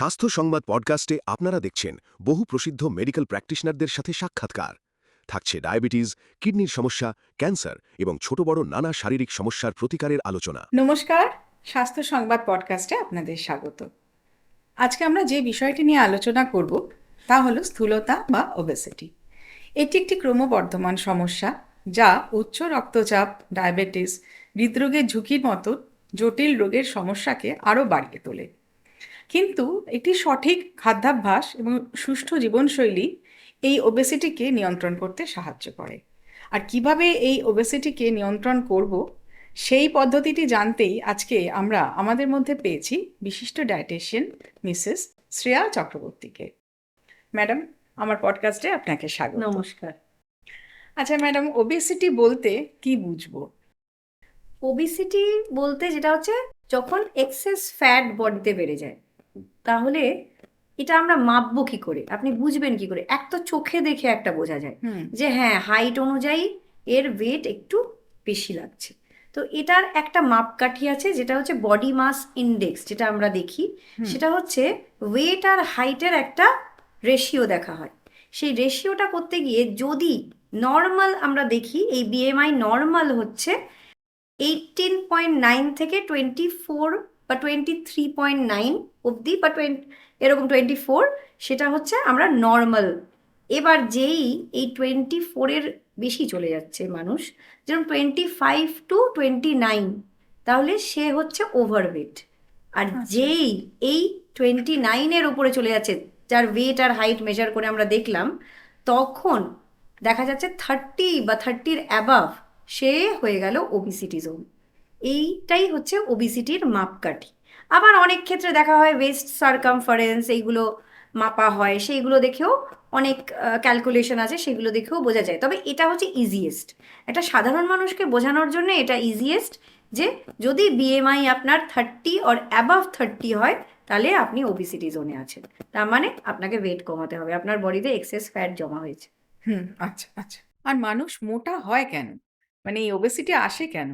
স্বাস্থ্য সংবাদ পডকাস্টে আপনারা দেখছেন বহু প্রসিদ্ধ মেডিকেল প্র্যাকটিশনারদের সাথে সাক্ষাৎকার। থাকছে ডায়াবেটিস, কিডনির সমস্যা, ক্যান্সার এবং ছোট বড় নানা শারীরিক সমস্যার প্রতিকারের আলোচনা। নমস্কার, স্বাস্থ্য সংবাদ পডকাস্টে আপনাদের স্বাগত। আজকে আমরা যে বিষয়টি নিয়ে আলোচনা করব তা হলো স্থূলতা বা ওবেসিটি। এটি একটি ক্রমবর্ধমান সমস্যা যা উচ্চ রক্তচাপ, ডায়াবেটিস, হৃদরোগের ঝুঁকির মতো জটিল রোগের সমস্যাকে আরও বাড়িয়ে তোলে। কিন্তু একটি সঠিক খাদ্যাভ্যাস এবং সুষ্ঠু জীবনশৈলী এই ওবেসিটিকে নিয়ন্ত্রণ করতে সাহায্য করে। আর কিভাবে এই ওবেসিটিকে নিয়ন্ত্রণ করব সেই পদ্ধতিটি জানতেই আজকে আমরা আমাদের মধ্যে পেয়েছি বিশিষ্ট ডায়েটিশিয়ান মিসেস শ্রেয়া চক্রবর্তীকে। ম্যাডাম, আমার পডকাস্টে আপনাকে স্বাগত। নমস্কার। আচ্ছা ম্যাডাম, ওবেসিটি বলতে কি বুঝবো? ওবিসিটি বলতে যেটা হচ্ছে যখন এক্সেস ফ্যাট বডিতে বেড়ে যায়, তাহলে এটা আমরা মাপবো কি করে, আপনি বুঝবেন কি করে? এক তো চোখে দেখে একটা বোঝা যায় যে হ্যাঁ, হাইট অনুযায়ী এর ওয়েট একটু বেশি লাগছে। তো এটার একটা মাপকাঠি আছে যেটা হচ্ছে বডি মাস ইন্ডেক্স, যেটা আমরা দেখি। সেটা হচ্ছে ওয়েট আর হাইটের একটা রেশিও দেখা হয়। সেই রেশিওটা করতে গিয়ে যদি নর্মাল আমরা দেখি, এই বিএমআই নর্মাল হচ্ছে 18.9 থেকে 24 বা 23.9 অবধি, বা এরকম 24, সেটা হচ্ছে আমরা নর্মাল। এবার যেই এই 24-এর বেশি চলে যাচ্ছে মানুষ, যেমন 25 to 29, তাহলে সে হচ্ছে ওভারওয়েট। আর যেই এই 29-এর উপরে চলে যাচ্ছে, যার ওয়েট আর হাইট মেজার করে আমরা দেখলাম, তখন দেখা যাচ্ছে 30 বা 30-র অ্যাবাভ সে হয়ে গেল ওবিসিটি জোন। এইটাই হচ্ছে ওবিসিটির মাপকাঠি। আবার অনেক ক্ষেত্রে দেখা হয় ওয়েস্ট সার্কামফারেন্স, এইগুলো মাপা হয়, সেইগুলো দেখেও অনেক ক্যালকুলেশন আছে, সেগুলো দেখেও বোঝা যায়। তবে এটা হচ্ছে ইজিয়েস্ট, একটা সাধারণ মানুষকে বোঝানোর জন্য এটা ইজিয়েস্ট, যে যদি বিএমআই আপনার 30 অর অ্যাবাভ 30 হয়, তাহলে আপনি ওবিসিটি জোনে আছেন। তার মানে আপনাকে ওয়েট কমাতে হবে, আপনার বডিতে এক্সেস ফ্যাট জমা হয়েছে। আচ্ছা আচ্ছা। আর মানুষ মোটা হয় কেন, মানে এই ওবেসিটি আসে কেন?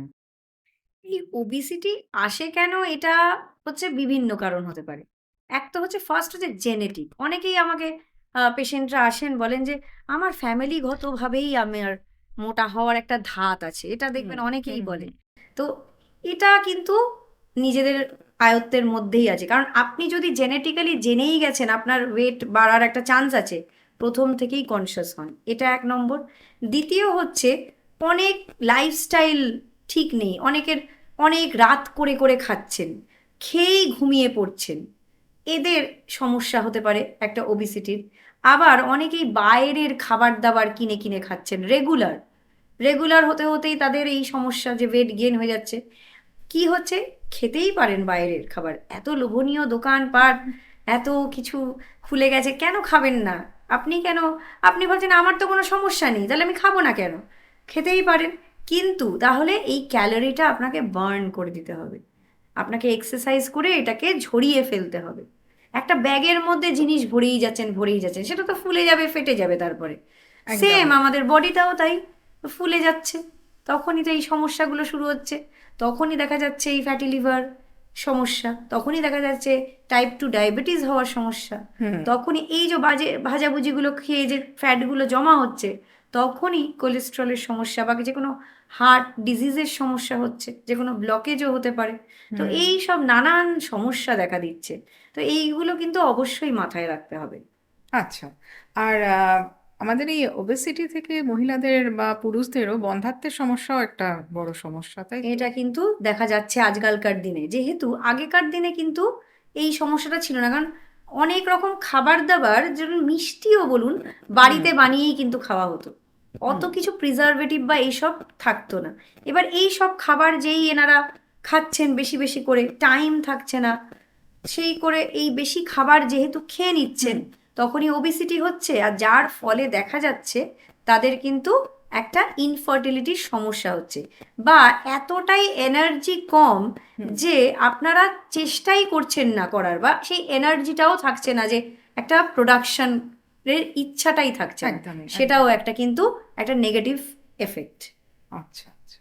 এই ওবিসিটি আসে কেন, এটা হচ্ছে বিভিন্ন কারণ হতে পারে। এক তো হচ্ছে, ফার্স্ট হচ্ছে জেনেটিক। অনেকেই আমাকে পেশেন্টরা আসেন, বলেন যে আমার ফ্যামিলিগতভাবেই আমার মোটা হওয়ার একটা ধাত আছে। এটা দেখবেন অনেকেই বলে। তো এটা কিন্তু নিজেদের আয়ত্তের মধ্যেই আছে, কারণ আপনি যদি জেনেটিক্যালি জেনেই গেছেন আপনার ওয়েট বাড়ার একটা চান্স আছে, প্রথম থেকেই কনসিয়াস হন। এটা এক নম্বর। দ্বিতীয় হচ্ছে অনেক লাইফস্টাইল ঠিক নেই, অনেকের অনেক রাত করে করে খাচ্ছেন, খেয়েই ঘুমিয়ে পড়ছেন, এদের সমস্যা হতে পারে একটা ওবিসিটির। আবার অনেকেই বাইরের খাবার দাবার কিনে কিনে খাচ্ছেন রেগুলার, রেগুলার হতে হতেই তাদের এই সমস্যা, যে ওয়েট গেইন হয়ে যাচ্ছে। কি হচ্ছে, খেতেই পারেন বাইরের খাবার, এত লোভনীয় দোকানপাট, এত কিছু খুলে গেছে, কেন খাবেন না? আপনি কেন, আপনি ভাবছেন আমার তো কোনো সমস্যা নেই, তাহলে আমি খাবো না কেন? খেতেই পারেন, কিন্তু তাহলে এই ক্যালোরিটা আপনাকে বার্ন করে দিতে হবে, আপনাকে এক্সারসাইজ করে এটাকে ঝরিয়ে ফেলতে হবে। একটা ব্যাগের মধ্যে জিনিস ভরেই যাচ্ছেন ভরেই যাচ্ছেন, সেটা তো ফুলে যাবে, ফেটে যাবে তারপরে। সেম আমাদের বডিটাও তাই, ফুলে যাচ্ছে, তখনই তো এই সমস্যাগুলো শুরু হচ্ছে। তখনই দেখা যাচ্ছে এই ফ্যাটি লিভার সমস্যা, তখনই দেখা যাচ্ছে টাইপ 2 ডায়াবেটিস হওয়ার সমস্যা, তখনই এই যে বাজে ভাজাভুজিগুলো খেয়ে যে ফ্যাটগুলো জমা হচ্ছে, তখনই কোলেস্ট্রলের সমস্যা বা যে কোনো হার্ট ডিজিজের সমস্যা হচ্ছে, যে কোনো ব্লকেজও হতে পারে। তো এই সব নানান সমস্যা দেখা দিচ্ছে। তো এইগুলো কিন্তু অবশ্যই মাথায় রাখতে হবে। আচ্ছা। আর আমাদের এই ওবেসিটি থেকে মহিলাদের বা পুরুষদেরও বন্ধ্যাত্বের সমস্যাও একটা বড় সমস্যা, তাই তো? এটা কিন্তু দেখা যাচ্ছে আজকালকার দিনে, যেহেতু আগেকার দিনে কিন্তু এই সমস্যাটা ছিল না, কারণ অনেক রকম খাবার দাবার, যেমন মিষ্টিও বলুন, বাড়িতে বানিয়েই কিন্তু খাওয়া হতো, অত কিছু প্রিজারভেটিভ বা এইসব থাকতো না। এবার এই সব খাবার যেই এনারা খাচ্ছেন বেশি বেশি করে, টাইম থাকছে না, সেই করে এই বেশি খাবার যেহেতু খেয়ে নিচ্ছেন, তখনই ওবেসিটি হচ্ছে। আর যার ফলে দেখা যাচ্ছে তাদের কিন্তু একটা ইনফার্টিলিটির সমস্যা হচ্ছে, বা এতটাই এনার্জি কম যে আপনারা চেষ্টাই করছেন না করার, বা সেই এনার্জিটাও থাকছে না, যে একটা প্রোডাকশন এর ইচ্ছাটাই থাকছে না। একদমই, সেটাও একটা কিন্তু একটা নেগেটিভ এফেক্ট। আচ্ছা আচ্ছা।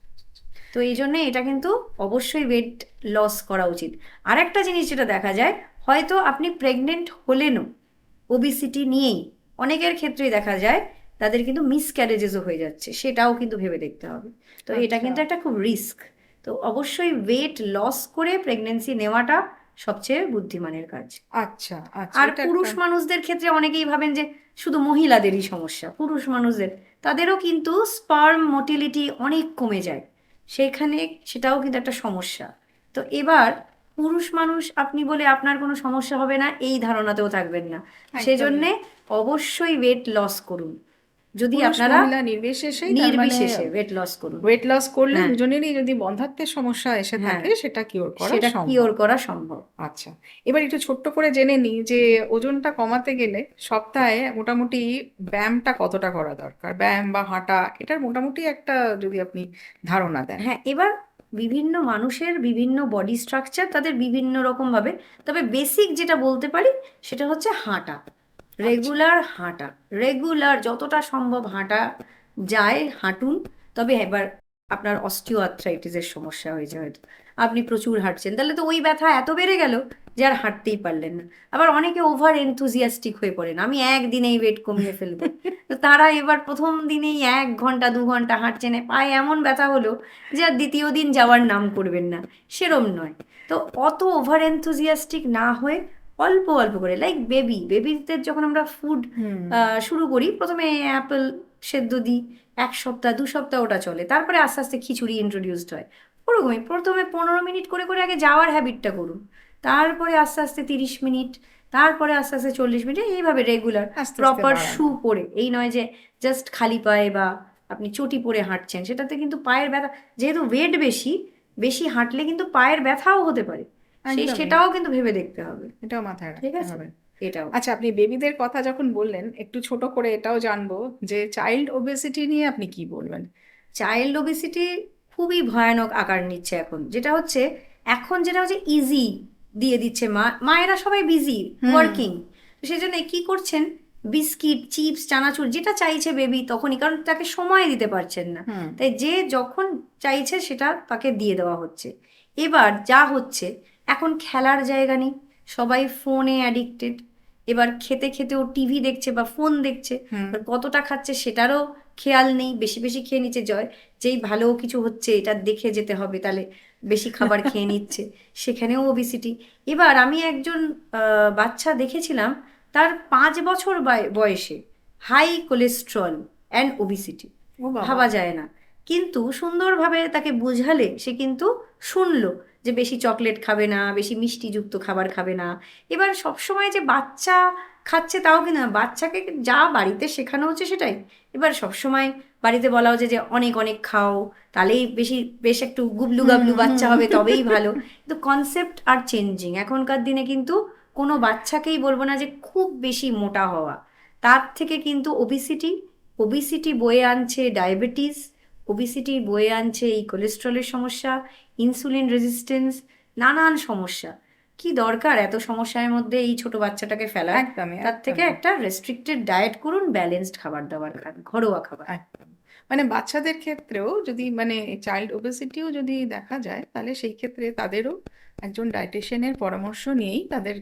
তো এই জন্যে এটা কিন্তু অবশ্যই ওয়েট লস করা উচিত। আর একটা জিনিস যেটা দেখা যায়, হয়তো আপনি প্রেগনেন্ট হলেনও ওবিসিটি নিয়েই, অনেকের ক্ষেত্রেই দেখা যায় তাদের কিন্তু মিসক্যারেজেসও হয়ে যাচ্ছে, সেটাও কিন্তু ভেবে দেখতে হবে। তো এটা আচ্ছা কিন্তু একটা খুব রিস্ক। তো অবশ্যই ওয়েট লস করে প্রেগনেন্সি নেওয়াটা সবচেয়ে বুদ্ধিমানের কাজ। আচ্ছা আচ্ছা, আর এটা একটা পুরুষ মানুষদের ক্ষেত্রে অনেকেই ভাবেন যে শুধু মহিলাদেরই সমস্যা, পুরুষ মানুষদের তাদেরও কিন্তু স্পার্ম মোটিলিটি অনেক কমে যায়, সেখানে সেটাও কিন্তু একটা সমস্যা। তো এবার পুরুষ মানুষ আপনি বলে আপনার কোনো সমস্যা হবে না এই ধারণাতেও থাকবেন না, একদমই। সেজন্যে অবশ্যই ওয়েট লস করুন। যদি পুরুষ আপনারা মহিলা নির্বিশেষেই তার মানে নির্বিশেষে ওয়েট লস করুন। ওয়েট লস করলে হ্যাঁ, দুজনেরই যদি বন্ধ্যাত্বের সমস্যা এসে হ্যাঁ, থাকে সেটা কিওর করা সেটা সম্ভব। কিওর করা সম্ভব। আচ্ছা, এবার একটু ছোট্ট করে জেনে নিই যে ওজনটা কমাতে গেলে সপ্তাহে মোটামুটি ব্যায়ামটা কতটা করা দরকার, ব্যায়াম বা হাঁটা, এটার মোটামুটি একটা যদি আপনি ধারণা দেন। হ্যাঁ, এবার বিভিন্ন মানুষের বিভিন্ন বডি স্ট্রাকচার, তাদের বিভিন্ন রকম ভাবে, তবে বেসিক যেটা বলতে পারি সেটা হচ্ছে হাঁটা, আচ্ছা। রেগুলার হাঁটা, রেগুলার যতটা সম্ভব হাঁটা যায় হাঁটুন। তবে এবার আপনার অস্টিও আর্থ্রাইটিসের সমস্যা হয়েছে হয়তো, আপনি প্রচুর হাঁটছেন, তাহলে তো ওই ব্যথা এত বেড়ে গেল যে আর হাঁটতেই পারলেন না। আবার অনেকে ওভার এনথুজিয়াস্টিক হয়ে পড়েন, আমি একদিনেই ওয়েট কমিয়ে ফেলবো, তো তারা এবার প্রথম দিনেই 1 ঘন্টা 2 ঘন্টা হাঁটছেন, পায়ে এমন ব্যথা হলো যে আর দ্বিতীয় দিন যাওয়ার নাম করবেন না, সেরম নয়। তো অত ওভার এনথুজিয়াস্টিক না হয়ে অল্প অল্প করে, লাইক বেবিদের যখন আমরা ফুড হুম। শুরু করি, প্রথমে অ্যাপেল সেদ্ধ দিই, 1 সপ্তাহ 2 সপ্তাহ ওটা চলে, তারপরে আস্তে আস্তে খিচুড়ি ইন্ট্রোডিউসড হয়। ওরকমই প্রথমে 15 মিনিট করে করে আগে যাওয়ার হ্যাবিটটা করুন, তারপরে আস্তে আস্তে 30 মিনিট, তারপরে আস্তে আস্তে 40 মিনিট, এইভাবে রেগুলার আস্তে আস্তে প্রপার বাড়ানো। শু পরে। এই নয় যে জাস্ট খালি পায়ে বা আপনি চটি পরে হাঁটছেন, সেটাতে কিন্তু পায়ের ব্যথা, যেহেতু ওয়েট বেশি, বেশি হাঁটলে কিন্তু পায়ের ব্যথাও হতে পারে, একদমই, সেটাও কিন্তু ভেবে দেখতে হবে। এটাও মাথায় ঠিক রাখতে আছে, হবে। এটাও। আচ্ছা, আপনি বেবিদের কথা যখন বললেন একটু ছোট করে এটাও জানবো যে চাইল্ড ওবেসিটি নিয়ে আপনি কি বলবেন। চাইল্ড ওবেসিটি খুবই ভয়ানক আকার নিচ্ছে এখন, যেটা হচ্ছে ইজি দিয়ে দিচ্ছে, মায়েরা সবাই বিজি হুম। ওয়ার্কিং, তো সেই জন্য কি করছেন, বিস্কিট চিপস চানাচুর যেটা চাইছে বেবি তখনই, কারণ তাকে সময় দিতে পারছেন না, হুম। তাই যে যখন চাইছে সেটা তাকে দিয়ে দেওয়া হচ্ছে। এবার যা হচ্ছে, এখন খেলার জায়গা নেই, সবাই ফোনে অ্যাডিক্টেড, এবার খেতে খেতেও টিভি দেখছে বা ফোন দেখছে, হুম। এবার কতটা খাচ্ছে সেটারও খেয়াল নেই, বেশি বেশি খেয়ে নিচ্ছে, যেই ভালো কিছু হচ্ছে এটা দেখে যেতে হবে, তাহলে বেশি খাবার খেয়ে নিচ্ছে, সেখানেও ওবিসিটি। এবার আমি একজন বাচ্চা দেখেছিলাম, তার 5 বছর বয়সে হাই কোলেস্ট্রল অ্যান্ড ওবিসিটি, ও বাবা। ভাবা যায় না। কিন্তু সুন্দরভাবে তাকে বোঝালে সে কিন্তু শুনলো যে বেশি চকলেট খাবে না, বেশি মিষ্টিযুক্ত খাবার খাবে না। এবার সবসময় যে বাচ্চা খাচ্ছে তাও কি না, বাচ্চাকে যা বাড়িতে শেখানো হচ্ছে সেটাই। এবার সবসময় বাড়িতে বলা হচ্ছে যে অনেক অনেক খাও, তাহলেই বেশ একটু গুবলু হুম গাবলু বাচ্চা হুম। হবে, তবেই ভালো। কিন্তু কনসেপ্ট আর চেঞ্জিং, এখনকার দিনে কিন্তু কোনো বাচ্চাকেই বলবো না যে খুব বেশি মোটা হওয়া, তার থেকে কিন্তু ওবিসিটি বয়ে আনছে ডায়াবেটিস, ওবিসিটি বয়ে আনছে এই কোলেস্ট্রলের সমস্যা, ইনসুলিন রেজিস্ট্যান্স, নানান সমস্যা। কি দরকার এত সমস্যার মধ্যে এই ছোট বাচ্চাটাকে ফেলার? একদমই তার থেকে একদমই একটা রেস্ট্রিক্টেড ডায়েট করুন, ব্যালেন্সড খাবার দাবার খান, ঘরোয়া খাবার। একদম। মানে বাচ্চাদের ক্ষেত্রেও যদি মানে চাইল্ড ওবেসিটিও যদি দেখা যায় তাহলে সেই ক্ষেত্রে তাদেরও একজন ডায়েটিশিয়ানের পরামর্শ নিয়েই তাদের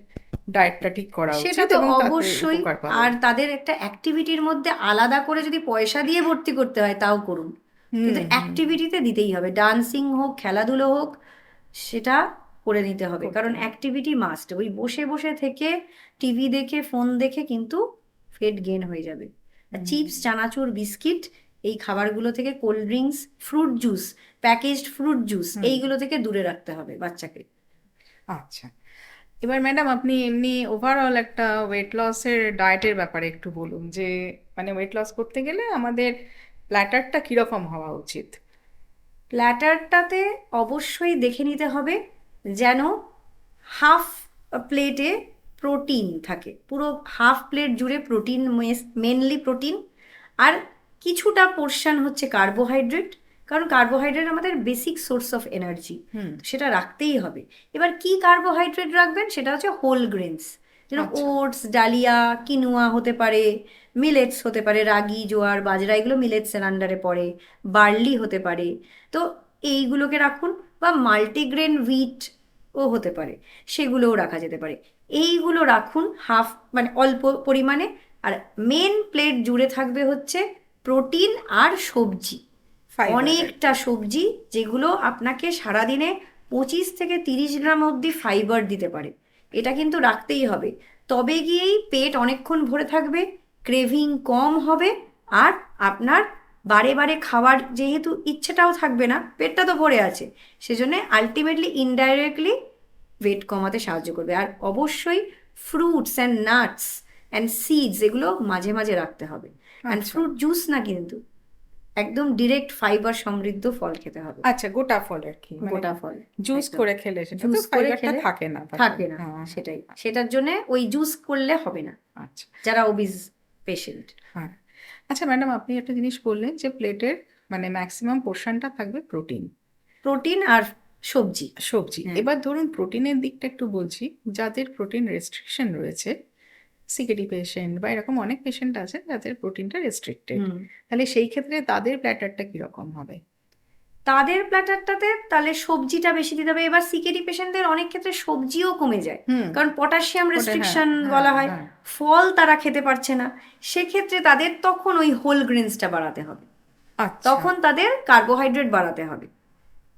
ডায়েটটা ঠিক করা সেটা উচিত তো এবং তাতে অবশ্যই। উপকার পাবে। আর তাদের একটা অ্যাক্টিভিটির মধ্যে আলাদা করে যদি পয়সা দিয়ে ভর্তি করতে হয় তাও করুন, হুম কিন্তু হুম। অ্যাক্টিভিটিতে দিতেই হবে, ডান্সিং হোক খেলাধুলো হোক, সেটা করে নিতে হবে, করতে কারণ হবে। Activity must. ওই বসে বসে থেকে টিভি দেখে ফোন দেখে কিন্তু ফেট গেন হয়ে যাবে। হুম। চিপস চানাচুর বিস্কিট এই খাবারগুলো থেকে, cold drinks, fruit juice, packaged fruit juice, hmm. এইগুলো থেকে দূরে রাখতে হবে বাচ্চাকে। আচ্ছা, এবার ম্যাডাম আপনি এমনি ওভারঅল একটা ওয়েট লসের ডায়েটের ব্যাপারে একটু বলুন যে মানে ওয়েট লস করতে গেলে আমাদের প্ল্যাটারটা কিরকম হওয়া উচিত। প্ল্যাটারটাতে অবশ্যই দেখে নিতে হবে যেন হাফ প্লেটে প্রোটিন থাকে, পুরো হাফ প্লেট জুড়ে প্রোটিন, মেনলি প্রোটিন, আর কিছুটা পোর্শন হচ্ছে কার্বোহাইড্রেট, কারণ কার্বোহাইড্রেট আমাদের বেসিক সোর্স অফ এনার্জি, হুম। সেটা রাখতেই হবে। এবার কি কার্বোহাইড্রেট রাখবেন, সেটা হচ্ছে হোল গ্রেনস, যেরকম আচ্ছা। ওটস, ডালিয়া, কিনুয়া হতে পারে, মিলেটস হতে পারে, রাগি জোয়ার বাজরা এগুলো মিলেটসের আন্ডারে পড়ে, বার্লি হতে পারে, তো এইগুলোকে রাখুন। বা মাল্টিগ্রেন হুইট ও হতে পারে, সেগুলোও রাখা যেতে পারে। এইগুলো রাখুন হাফ, মানে অল্প পরিমাণে। আর মেন প্লেট জুড়ে থাকবে হচ্ছে প্রোটিন আর সবজি, Fiber অনেকটা সবজি, যেগুলো আপনাকে সারাদিনে 25 থেকে 30 গ্রাম অবধি ফাইবার দিতে পারে। এটা কিন্তু রাখতেই হবে, তবে গিয়েই পেট অনেকক্ষণ ভরে থাকবে, ক্রেভিং কম হবে, আর আপনার বারে বারে খাওয়ার যেহেতু ইচ্ছেটাও থাকবে না, পেটটা তো ভরে আছে, সেজন্য আলটিমেটলি ইনডাইরেক্টলি ওয়েট কমাতে সাহায্য করবে। আর অবশ্যই fruits and nuts and seeds এগুলো মাঝে মাঝে রাখতে হবে। অ্যান্ড আচ্ছা। ফ্রুট জুস না, কিন্তু একদম ডিরেক্ট ফাইবার সমৃদ্ধ ফল খেতে হবে, আচ্ছা, গোটা ফল আর কি, গোটা ফল। জুস একদম। করে খেলে সেটা তো জুস করে ফাইবারটা খেলে থাকে না তখন। থাকে না, হ্যাঁ, সেটাই, সেটার জন্য ওই জুস করলে হবে না আচ্ছা। যারা ওবিজ পেশেন্ট। হ্যাঁ, আচ্ছা ম্যাডাম, আপনি একটা জিনিস বললেন যে প্লেটের মানে ম্যাক্সিমাম পোর্শনটা থাকবে প্রোটিন, প্রোটিন আর সবজি। সবজি। হ্যাঁ। এবার ধরুন প্রোটিনের দিকটা একটু বলছি, যাদের প্রোটিন রেস্ট্রিকশন রয়েছে, সিকেডি পেশেন্ট বা এরকম অনেক পেশেন্ট আছে যাদের প্রোটিনটা রেস্ট্রিক্টেড, হুম। তাহলে সেই ক্ষেত্রে তাদের প্ল্যাটারটা কিরকম হবে? তাদের প্ল্যাটারটাতে তাহলে সবজিটা বেশি দিতে হবে। এবার সিকেডি পেশেন্টদের অনেক ক্ষেত্রে সবজিও কমে যায়, হুম। কারণ পটাশিয়াম হ্যাঁ, রেস্ট্রিকশন হ্যাঁ, বলা হয়, হ্যাঁ। ফল তারা খেতে পারছে না, সেক্ষেত্রে তাদের তখন ওই হোল গ্রেনসটা বাড়াতে হবে, আচ্ছা। তখন তাদের কার্বোহাইড্রেট বাড়াতে হবে।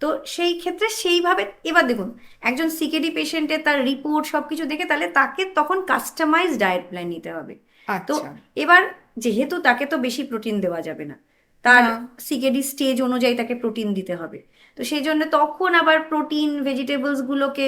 তো সেই ক্ষেত্রে সেইভাবে, এবার দেখুন একজন সিকেডি পেশেন্টের তার রিপোর্ট সব কিছু দেখে তাহলে তাকে তখন কাস্টমাইজ ডায়েট প্ল্যান নিতে হবে। তো আচ্ছা। এবার যেহেতু তাকে তো বেশি প্রোটিন দেওয়া যাবে না, তার না। সিকেডি স্টেজ অনুযায়ী তাকে প্রোটিন দিতে হবে, তো সেই জন্য তখন আবার প্রোটিন ভেজিটেবলসগুলোকে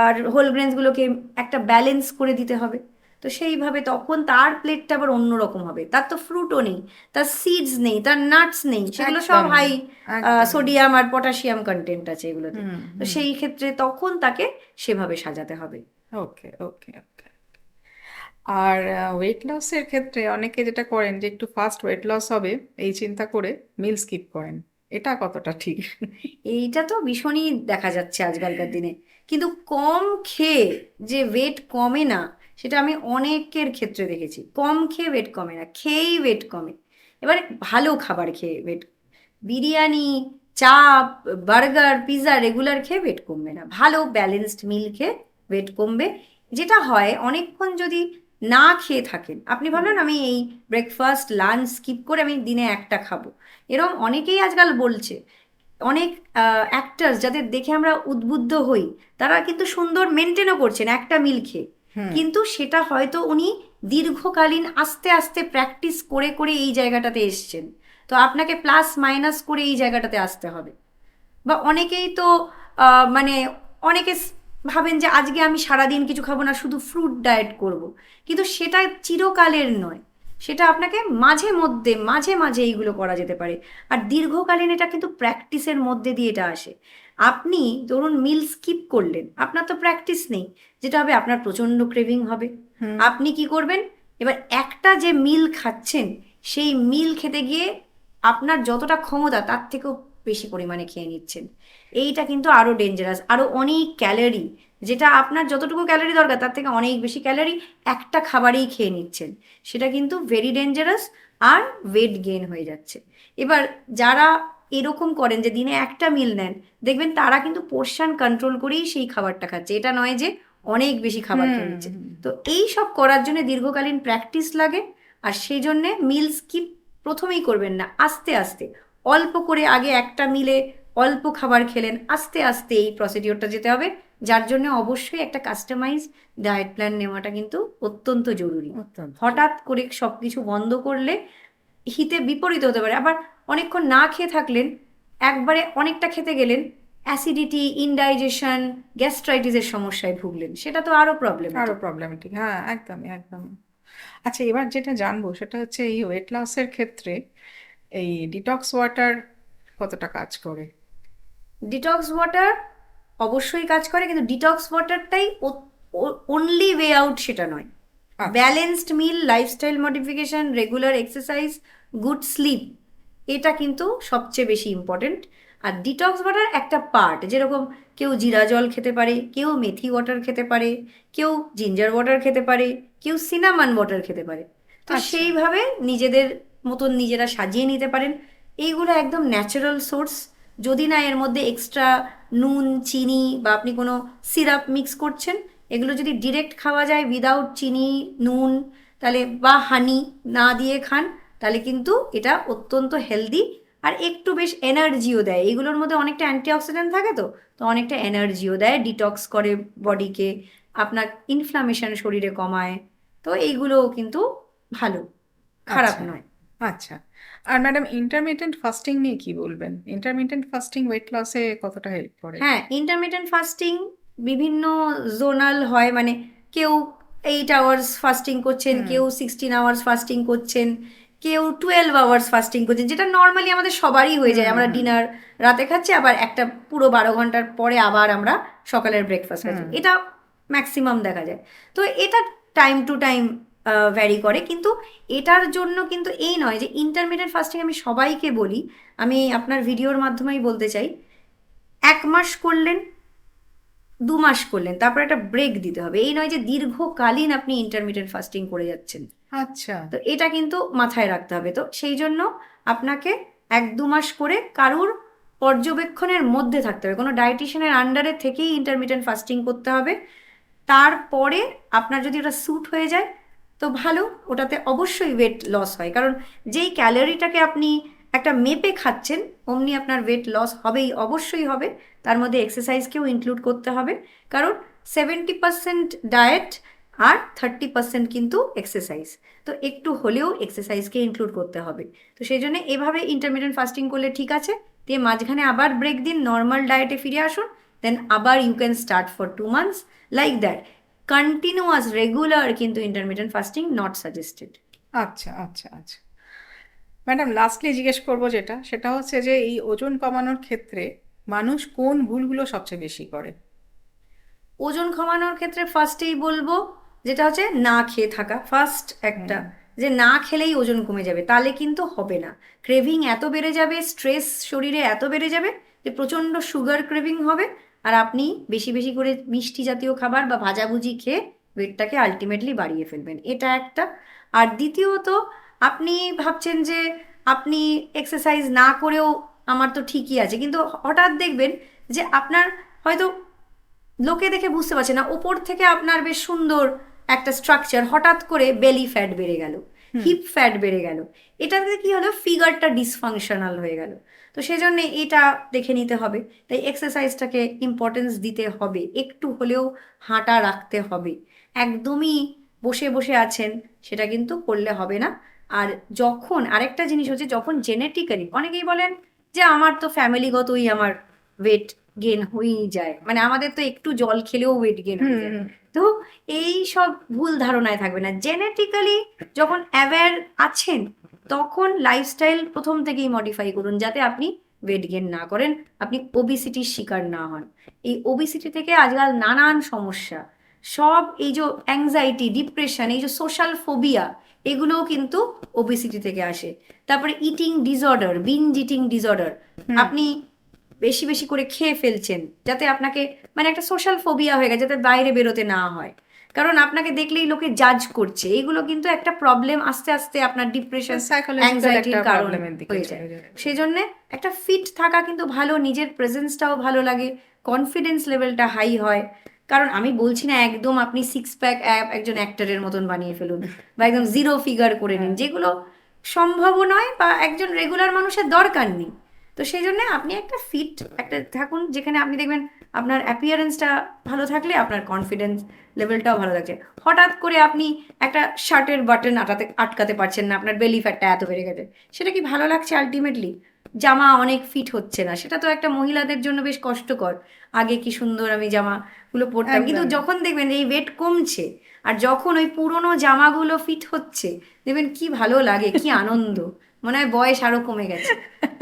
আর হোল গ্রেনসগুলোকে একটা ব্যালেন্স করে দিতে হবে। তো সেইভাবে তখন তার প্লেটটা আবার অন্যরকম হবে, তার তো ফ্রুটও নেই, তার সিডস নেই, তার নাটস নেই, সেগুলো সব একদমই, হাই একদমই। সোডিয়াম আর পটাশিয়াম কন্টেন্ট আছে এগুলোতে। হুম, তো হুম। সেই ক্ষেত্রে তখন তাকে সেভাবে সাজাতে হবে। ওকে, ওকে, ওকে। আর ওয়েট লসের ক্ষেত্রে অনেকে যেটা করেন যে একটু ফাস্ট ওয়েট লস হবে এই চিন্তা করে মিল স্কিপ করেন, এটা কতটা ঠিক? এইটা তো ভীষণই দেখা যাচ্ছে আজকালকার দিনে, কিন্তু কম খেয়ে যে ওয়েট কমে না, সেটা আমি অনেকের ক্ষেত্রে দেখেছি। কম খেয়ে ওয়েট কমে না, খেয়েই ওয়েট কমে। এবারে ভালো খাবার খেয়ে ওয়েট, বিরিয়ানি, চাপ, বার্গার, পিৎজা রেগুলার খেয়ে ওয়েট কমবে না, ভালো ব্যালেন্সড মিল খেয়ে ওয়েট কমবে। যেটা হয় অনেকক্ষণ যদি না খেয়ে থাকেন, আপনি ভাবলেন আমি এই ব্রেকফাস্ট লাঞ্চ স্কিপ করে আমি দিনে একটা খাবো, এরকম অনেকেই আজকাল বলছে। অনেক অ্যাক্টার্স যাদের দেখে আমরা উদ্বুদ্ধ হই, তারা কিন্তু সুন্দর মেনটেনও করছেন একটা মিল খেয়ে, হুম। কিন্তু সেটা হয়তো উনি দীর্ঘকালীন আস্তে আস্তে প্র্যাকটিস করে করে এই জায়গাটাতে এসছেন। তো আপনাকে প্লাস মাইনাস করে এই জায়গাটাতে আসতে হবে। বা অনেকেই তো মানে অনেকে ভাবেন যে আজকে আমি সারাদিন কিছু খাবো না, শুধু ফ্রুট ডায়েট করব, কিন্তু সেটা চিরকালের নয়, সেটা আপনাকে মাঝে মধ্যে মাঝে মাঝে এইগুলো করা যেতে পারে। আর দীর্ঘকালীন এটা কিন্তু প্র্যাকটিসের মধ্যে দিয়ে এটা আসে। আপনি ধরুন মিল স্কিপ করলেন, আপনার তো প্র্যাকটিস নেই, যেটা হবে আপনার প্রচণ্ড ক্রেভিং হবে। হুম। আপনি কি করবেন, এবার একটা যে মিল খাচ্ছেন সেই মিল খেতে গিয়ে আপনার যতটা ক্ষমতা তার থেকেও বেশি পরিমাণে খেয়ে নিচ্ছেন। এইটা কিন্তু আরও ডেঞ্জারাস, আরও অনেক ক্যালোরি, যেটা আপনার যতটুকু ক্যালোরি দরকার তার থেকে অনেক বেশি ক্যালোরি একটা খাবারেই খেয়ে নিচ্ছেন, সেটা কিন্তু ভেরি ডেঞ্জারাস, আর ওয়েট গেইন হয়ে যাচ্ছে। এবার যারা এরকম করেন যে দিনে একটা মিল নেন, দেখবেন তারা কিন্তু পোর্শন কন্ট্রোল করেই সেই খাবারটা খাচ্ছে, এটা নয় যে অনেক বেশি খাবার খেয়ে নিচ্ছে। তো এই সব করার জন্য দীর্ঘকালীন প্র্যাকটিস লাগে, আর সেই জন্যে মিল স্কিপ প্রথমেই করবেন না, আস্তে আস্তে অল্প করে আগে একটা মিলে অল্প খাবার খেলেন, আস্তে আস্তে এই প্রসিডিওরটা যেতে হবে, যার জন্য অবশ্যই একটা কাস্টমাইজ ডায়েট প্ল্যান নেওয়াটা কিন্তু অত্যন্ত জরুরি। অত্যন্ত। হঠাৎ করে সব কিছু বন্ধ করলে হিতে বিপরীত হতে পারে। আবার অনেকক্ষণ না খেয়ে থাকলেন, একবারে অনেকটা খেতে গেলেন, অ্যাসিডিটি, ইনডাইজেশন, গ্যাস্ট্রাইটিসের সমস্যায় ভুগলেন, সেটা তো আরও প্রবলেম। আরো প্রবলেমেটিক, হ্যাঁ, একদমই, একদমই। আচ্ছা, এবার যেটা জানবো সেটা হচ্ছে এই ওয়েট লসের ক্ষেত্রে এই ডিটক্স ওয়াটার কতটা কাজ করে? ডিটক্স ওয়াটার অবশ্যই কাজ করে, কিন্তু ডিটক্স ওয়াটারটাই অনলি ওয়ে আউট সেটা নয়। আচ্ছা। Balanced meal, lifestyle modification, regular exercise, good sleep, এটা কিন্তু সবচেয়ে বেশি ইম্পর্টেন্ট। আর ডিটক্স ওয়াটার একটা পার্ট, যেরকম কেউ জিরা জল খেতে পারে, কেউ মেথি ওয়াটার খেতে পারে, কেউ জিঞ্জার ওয়াটার খেতে পারে, কেউ সিনামন ওয়াটার খেতে পারে। তো আচ্ছা। সেইভাবে নিজেদের মতন নিজেরা সাজিয়ে নিতে পারেন। এইগুলো একদম ন্যাচারাল সোর্স, যদি না এর মধ্যে এক্সট্রা নুন, চিনি বা আপনি কোনো সিরাপ মিক্স করছেন, এগুলো যদি ডিরেক্ট খাওয়া যায় উইদাউট চিনি, নুন, তাহলে বা হানি না দিয়ে খান, তাহলে কিন্তু এটা অত্যন্ত হেলদি আর একটু বেশ এনার্জিও দেয়। এগুলোর মধ্যে অনেকটা অ্যান্টিঅক্সিডেন্ট থাকে, তো তো অনেকটা এনার্জিও দেয়, ডিটক্স করে বডিকে, আপনার ইনফ্লামেশন শরীরে কমায়। তো এইগুলো কিন্তু ভালো, খারাপ আচ্ছা নয়। আচ্ছা। আর ম্যাডাম ইন্টারমিটেন্ট ফাস্টিং নিয়ে কি বলবেন? ইন্টারমিটেন্ট ফাস্টিং ওয়েট লসে কতটা হেল্প করে? হ্যাঁ, ইন্টারমিটেন্ট ফাস্টিং বিভিন্ন জোনাল হয়, মানে কেউ 8 আওয়ার্স ফাস্টিং করছেন, হুম কেউ 16 আওয়ার্স ফাস্টিং করছেন, কেউ 12 আওয়ার্স ফাস্টিং করছেন, যেটা নর্মালি আমাদের সবারই হয়ে যায়। হুম আমরা হুম ডিনার রাতে খাচ্ছি, আবার একটা পুরো 12 ঘন্টার পরে আবার আমরা সকালের ব্রেকফাস্ট খাচ্ছি, হুম এটা ম্যাক্সিমাম দেখা যায়। তো এটা টাইম টু টাইম ভ্যারি করে, কিন্তু এটার জন্য কিন্তু এই নয় যে ইন্টারমিটেন্ট ফাস্টিং আমি সবাইকে বলি, আমি আপনার ভিডিওর মাধ্যমেই বলতে চাই, 1 মাস করলেন, 2 মাস করলেন, তারপর একটা ব্রেক দিতে হবে। এই নয় যে দীর্ঘকালীন আপনি ইন্টারমিটেন্ট ফাস্টিং করে যাচ্ছেন। আচ্ছা তো এটা কিন্তু মাথায় রাখতে হবে। তো সেই জন্য আপনাকে 1-2 মাস করে কারুর পর্যবেক্ষণের মধ্যে থাকতে হবে, কোনো ডায়েটিশিয়ানের আন্ডারে থেকেই ইন্টারমিটেন্ট ফাস্টিং করতে হবে। তারপরে আপনার যদি ওটা স্যুট হয়ে যায় তো ভালো, ওটাতে অবশ্যই ওয়েট লস হয়, কারণ যেই ক্যালোরিটাকে আপনি একটা মেপে খাচ্ছেন অমনি আপনার ওয়েট লস হবেই, অবশ্যই হবে। তার মধ্যে এক্সারসাইজকেও ইনক্লুড করতে হবে, কারণ 70% ডায়েট আর 30% কিন্তু এক্সারসাইজ। তো একটু হলেও এক্সারসাইজকে ইনক্লুড করতে হবে। তো সেই জন্য এভাবে ইন্টারমিডিয়েন্ট ফাস্টিং করলে ঠিক আছে, দিয়ে মাঝখানে আবার ব্রেক দিন, নর্মাল ডায়েটে ফিরে আসুন, দেন আবার you can start for 2 months, like that. Continuous regular কিন্তু ইন্টারমিডিয়েন্ট ফাস্টিং নট সাজেস্টেড। আচ্ছা আচ্ছা আচ্ছা। ম্যাডাম লাস্টলি জিজ্ঞেস করবো যেটা, সেটা হচ্ছে যে এই ওজন কমানোর ক্ষেত্রে মানুষ কোন ভুলগুলো সবচেয়ে বেশি করে? ওজন কমানোর ক্ষেত্রে ফার্স্টেই বলবো যেটা হচ্ছে না খেয়ে থাকা, ফার্স্ট একটা, হুম যে না খেলেই ওজন কমে যাবে, তাহলে কিন্তু হবে না। ক্রেভিং এত বেড়ে যাবে, স্ট্রেস শরীরে এত বেড়ে যাবে যে প্রচণ্ড সুগার ক্রেভিং হবে, আর আপনি বেশি বেশি করে মিষ্টি জাতীয় খাবার বা ভাজাভুজি খেয়ে ওয়েটটাকে আলটিমেটলি বাড়িয়ে ফেলবেন, এটা একটা। আর দ্বিতীয়ত, আপনি ভাবছেন যে আপনি এক্সারসাইজ না করেও আমার তো ঠিকই আছে, কিন্তু হঠাৎ দেখবেন যে আপনার হয়তো লোকে দেখে বুঝতে পারছে না, ওপর থেকে আপনার বেশ সুন্দর একটা স্ট্রাকচার, হঠাৎ করে বেলি ফ্যাট বেড়ে গেল, হুম হিপ ফ্যাট বেড়ে গেল, এটাতে কি হলো, ফিগারটা ডিসফাংশনাল হয়ে গেল। তো সেজন্য এটা দেখে নিতে হবে। তাই এক্সারসাইজটাকে ইম্পর্টেন্স দিতে হবে, একটু হলেও হাঁটা রাখতে হবে। একদমই বসে বসে আছেন সেটা কিন্তু করলে হবে না। আর যখন আরেকটা জিনিস হচ্ছে, যখন জেনেটিক্যালি, অনেকেই বলেন যে আমার তো ফ্যামিলিগতই আমার ওয়েট গেন হয়েই যায়, মানে আমাদের তো একটু জল খেলেও ওয়েট গেন হুম হয়ে যায়। হুম। তো এই সব ভুল ধারণায় থাকবে না। জেনেটিক্যালি যখন অ্যাওয়্যার আছেন, তখন লাইফস্টাইল প্রথম থেকেই মডিফাই করুন, যাতে আপনি ওয়েট গেন না করেন, আপনি ওবিসিটির শিকার না হন। এই ওবিসিটি থেকে আজকাল নানান সমস্যা, সব এই যে অ্যাংজাইটি, ডিপ্রেশন, এই যে সোশ্যাল ফোবিয়া, এগুলোও কিন্তু ওবিসিটি থেকে আসে। তারপরে eating disorder, binge eating disorder, hmm আপনি বেশি বেশি করে খেয়ে ফেলছেন, যাতে আপনাকে, মানে একটা সোশ্যাল ফোবিয়া হয়ে গেছে, যাতে বাইরে বেরোতে না হয়, কারণ আপনাকে দেখলেই লোকে জাজ করছে। এইগুলো কিন্তু একটা প্রবলেম, আস্তে আস্তে আপনার ডিপ্রেশন, সাইকোলজিক্যাল একটা অ্যাংজাইটির কারণ প্রবলেমের দিকে হয়ে যায়। চলে যাবে। সেই জন্যে একটা ফিট থাকা কিন্তু ভালো, নিজের প্রেজেন্সটাও ভালো লাগে, কনফিডেন্স লেভেলটা হাই হয়। কারণ আমি বলছি না একদম আপনি 6 প্যাক একজন অ্যাক্টরের মতন বানিয়ে ফেলুন, বা একদম জিরো ফিগার করে নিন, হ্যাঁ যেগুলো সম্ভবও নয় বা একজন রেগুলার মানুষের দরকার নেই। তো সেই জন্য আপনি একটা ফিট একটা থাকুন, যেখানে আপনি দেখবেন আপনার অ্যাপিয়ারেন্সটা ভালো থাকলে আপনার কনফিডেন্স লেভেলটাও ভালো থাকছে। হঠাৎ করে আপনি একটা শার্টের বাটন আটকাতে পারছেন না, আপনার বেলি ফ্যাটটা এত বেড়ে গেছে, সেটা কি ভালো লাগছে? আলটিমেটলি জামা অনেক ফিট হচ্ছে না, সেটা তো একটা মহিলাদের জন্য বেশ কষ্টকর। আগে কি সুন্দর আমি জামাগুলো পরতাম, কিন্তু একদম। যখন দেখবেন এই ওয়েট কমছে আর যখন ওই পুরনো জামাগুলো ফিট হচ্ছে, দেখবেন কি ভালো লাগে, কি আনন্দ, মনে হয় বয়স আরো কমে গেছে।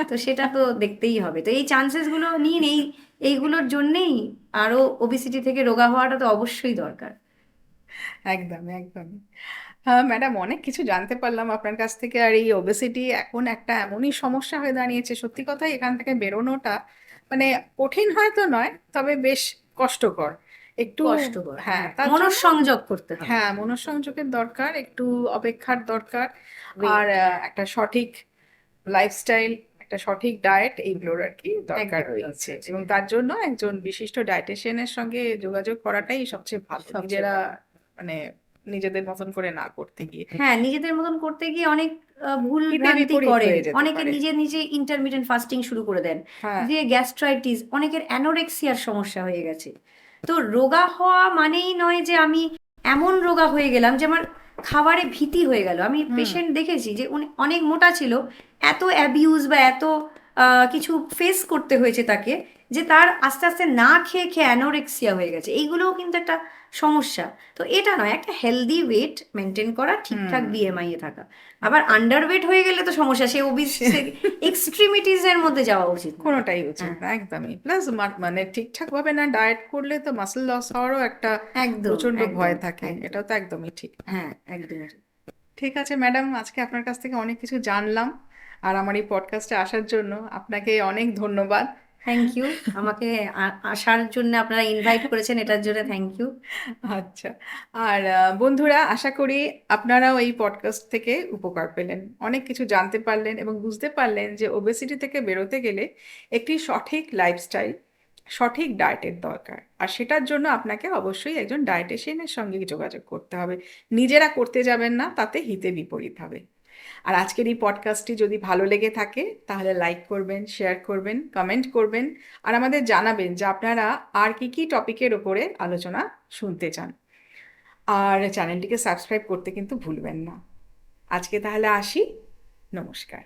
তো সেটা তো দেখতেই হবে। তো এই চান্সেসগুলো নিন, এইগুলোর জন্যেই আরো ওবিসিটি থেকে রোগা হওয়াটা তো অবশ্যই দরকার। একদম একদম। হ্যাঁ ম্যাডাম, অনেক কিছু জানতে পারলাম আপনার কাছ থেকে। আর এই ওবেসিটি এখন একটা এমনই সমস্যা হয়ে দাঁড়িয়েছে, সত্যি কথাই এখান থেকে বেরোনোটা মানে কঠিন হয়তো নয়, তবে বেশ কষ্টকর একটু। কষ্টকর, হ্যাঁ হ্যাঁ, তার জন্য মনঃসংযোগ করতে হবে। হ্যাঁ মনঃসংযোগের দরকার, একটু অপেক্ষার দরকার। আর ওয়েট, হ্যাঁ, একটা সঠিক লাইফস্টাইল, একটা সঠিক ডায়েট এইগুলোর আর কি দরকার রয়েছে, এবং তার জন্য একজন বিশিষ্ট ডায়েটিশিয়ানের সঙ্গে যোগাযোগ করাটাই সবচেয়ে ভালো, নিজেরা মানে নিজেদের মতন করে না করতে গিয়ে। হ্যাঁ, নিজেদের মতন করতে গিয়ে অনেক ভুল হিতে ভ্রান্তি বিপরীত করেন। হয়ে যেতে অনেকে পারে। নিজে ইন্টারমিটেন্ট ফাস্টিং শুরু করে দেন। হ্যাঁ, দিয়ে গ্যাস্ট্রাইটিস, অনেকের অ্যানোরেক্সিয়ার সমস্যা হয়ে গেছে। তো রোগা হওয়া মানেই নয় যে আমি এমন রোগা হয়ে গেলাম যে আমার খাবারে ভীতি হয়ে গেল। আমি পেশেন্ট দেখেছি যে উনি অনেক মোটা ছিল, এত অ্যাবিউজ বা এত কিছু ফেস করতে হয়েছে তাকে, যে তার আস্তে আস্তে না খেয়ে খেয়ে অ্যানোরেক্সিয়া হয়ে গেছে। এইগুলোও কিন্তু একটা সমস্যা। তো এটা নয়, একটা হেলদি ওয়েট মেনটেন করা, ঠিকঠাক বিএমআই এ থাকা। আবার আন্ডার ওয়েট হয়ে গেলে তো সমস্যা, সে ওবিস এক্সট্রিমিটিস এর মধ্যে যাওয়া উচিত না। কোনোটাই উচিত না, একদমই। প্লাস মানে ঠিকঠাক ভাবে না ডায়েট করলে তো মাসল লস হওয়ারও একটা একদম প্রচন্ড একদম ভয় থাকে, একদম। এটাও তো একদমই ঠিক না। হ্যাঁ, একদম। ঠিক আছে ম্যাডাম, আজকে আপনার কাছ থেকে অনেক কিছু জানলাম, আর আমার এই পডকাস্টে আসার জন্য আপনাকে অনেক ধন্যবাদ। Thank you. আমাকে আসার জন্য আপনারা ইনভাইট করেছেন, এটার জন্য থ্যাংক ইউ। আচ্ছা, আর বন্ধুরা, আশা করি আপনারাও এই পডকাস্ট থেকে উপকার পেলেন, অনেক কিছু জানতে পারলেন এবং বুঝতে পারলেন যে ওবেসিটি থেকে বেরোতে গেলে একটি সঠিক লাইফস্টাইল, সঠিক ডায়েটের দরকার, আর সেটার জন্য আপনাকে অবশ্যই একজন ডায়েটিশিয়ানের সঙ্গে যোগাযোগ করতে হবে। নিজেরা করতে যাবেন না, তাতে হিতে বিপরীত হবে। আর আজকের এই পডকাস্টটি যদি ভালো লেগে থাকে তাহলে লাইক করবেন, শেয়ার করবেন, কমেন্ট করবেন, আর আমাদের জানাবেন যে আপনারা আর কি কি টপিকের ওপরে আলোচনা শুনতে চান। আর চ্যানেলটিকে সাবস্ক্রাইব করতে কিন্তু ভুলবেন না। আজকে তাহলে আসি, নমস্কার।